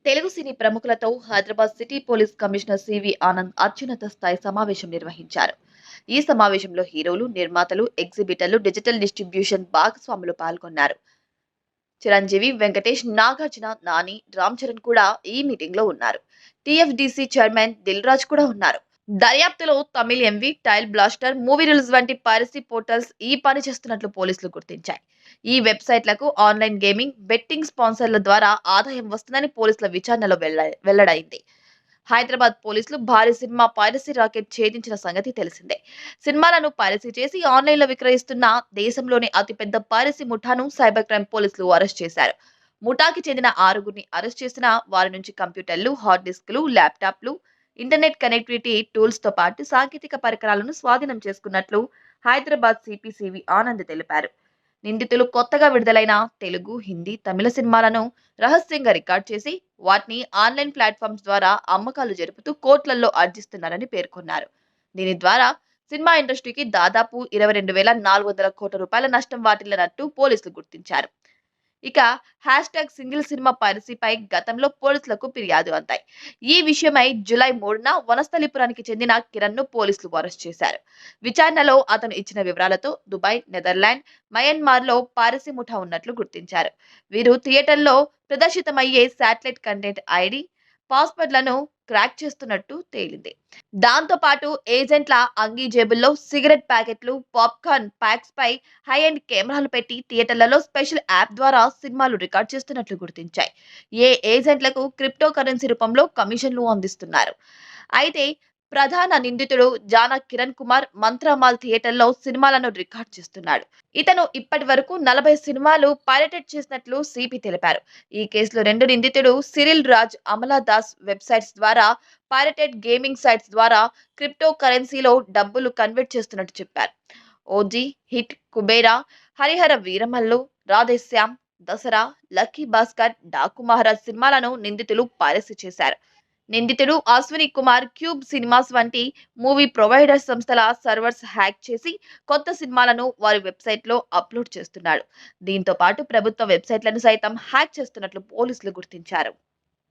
Telugu cine ప్రముఖులతో Hyderabad city police commissioner CV Anand అత్యున్నత స్థాయి సమావేశం నిర్వహించారు. ఈ సమావేశంలో హీరోలు, నిర్మాతలు, ఎగ్జిబిటర్లు, డిజిటల్ డిస్ట్రిబ్యూషన్ భాగస్వాములు పాల్గొన్నారు. చిరంజీవి, వెంకటేష్, నాగార్జున, నాని, రామ్ చరణ్ కూడా ఈ మీటింగ్ లో ఉన్నారు. టిఎఫ్డిసి చైర్మన్ దిల్ రాజ్ కూడా ఉన్నారు. దర్యాప్తులో తమిళ్ ఎంవి, టైల్ బ్లాస్టర్, మూవీ రూల్స్ వంటి పైరసీ పోర్టల్స్ ఈ పని చేస్తున్నట్లు పోలీసులు గుర్తించాయి. ఈ వెబ్సైట్లకు ఆన్లైన్ గేమింగ్, బెట్టింగ్ స్పాన్సర్ల ద్వారా ఆదాయం వస్తుందని పోలీసుల విచారణలో వెల్లడైంది. హైదరాబాద్ పోలీసులు భారీ సినిమా పైరసీ రాకెట్ ఛేదించిన సంగతి తెలిసిందే. సినిమాలను పైరసీ చేసి ఆన్లైన్లో విక్రయిస్తున్న దేశంలోని అతిపెద్ద పైరసీ ముఠాను సైబర్ క్రైమ్ పోలీసులు అరెస్ట్ చేశారు. ముఠాకి చెందిన 6గురిని అరెస్ట్ చేసిన వారి నుంచి కంప్యూటర్లు, హార్డ్ డిస్క్లు, ల్యాప్టాప్లు, ఇంటర్నెట్ కనెక్టివిటీ టూల్స్ తో పాటు సాంకేతిక పరికరాలను స్వాధీనం చేసుకున్నట్లు హైదరాబాద్ సిపి సివి ఆనంద్ తెలిపారు. నిందితులు కొత్తగా విడుదలైన తెలుగు, హిందీ, తమిళ సినిమాలను రహస్యంగా రికార్డ్ చేసి వాటిని ఆన్లైన్ ప్లాట్ఫామ్స్ ద్వారా అమ్మకాలు జరుపుతూ కోట్లల్లో ఆర్జిస్తున్నారని పేర్కొన్నారు. దీని ద్వారా సినిమా ఇండస్ట్రీకి దాదాపు 22,400 కోట్ల రూపాయల నష్టం వాటిల్లినట్టు పోలీసులు గుర్తించారు. ఇక హ్యాష్ సింగిల్ సినిమా పైరసీపై గతంలో పోలీసులకు ఫిర్యాదు అందాయి. ఈ విషయమై జూలై 3న వనస్థలిపురానికి చెందిన కిరణ్ ను పోలీసులు అరెస్ట్ చేశారు. విచారణలో అతను ఇచ్చిన వివరాలతో దుబాయ్, నెదర్లాండ్, మయన్మార్ లో పైరసీ ముఠా ఉన్నట్లు గుర్తించారు. వీరు థియేటర్లో ప్రదర్శితమయ్యే శాటిలైట్ కంటెంట్ ఐడి, పాస్వర్డ్లను క్రాక్ చేస్తున్నట్టు తేలింది. దాంతో పాటు ఏజెంట్ల అంగీ జేబుల్లో సిగరెట్ ప్యాకెట్లు, పాప్కార్న్ ప్యాక్స్ పై హై ఎండ్ కెమెరాలు పెట్టి థియేటర్లలో స్పెషల్ యాప్ ద్వారా సినిమాలు రికార్డ్ చేస్తున్నట్లు గుర్తించాయి. ఏజెంట్లకు క్రిప్టో కరెన్సీ రూపంలో కమిషన్లు అందిస్తున్నారు. అయితే ప్రధాన నిందితుడు జానా కిరణ్ కుమార్ మంత్రామాల్ థియేటర్లో సినిమాలను రికార్డ్ చేస్తున్నాడు. ఇతను ఇప్పటి వరకు 40 సినిమాలు పైరటెడ్ చేసినట్లు సిపి తెలిపారు. ఈ కేసులో 2 నిందితుడు సిరిల్ రాజ్, అమలా దాస్ వెబ్సైట్స్ ద్వారా పైరటెడ్ గేమింగ్ సైట్స్ ద్వారా క్రిప్టో కరెన్సీలో డబ్బులు కన్వర్ట్ చేస్తున్నట్టు చెప్పారు. OG, hit, Kubera, Harihara Veeramallu, Radhe Shyam, Dasara, lucky Bhaskar, Daaku Maharaj సినిమాలను నిందితులు పైరసీ చేశారు. నిందితుడు అశ్విని కుమార్ క్యూబ్ సినిమాస్ వంటి మూవీ ప్రొవైడర్ సంస్థల సర్వర్స్ హ్యాక్ చేసి కొత్త సినిమాలను వారి వెబ్సైట్ లో అప్లోడ్ చేస్తున్నాడు. దీంతో పాటు ప్రభుత్వ వెబ్సైట్లను సైతం హ్యాక్ చేస్తున్నట్లు పోలీసులు గుర్తించారు.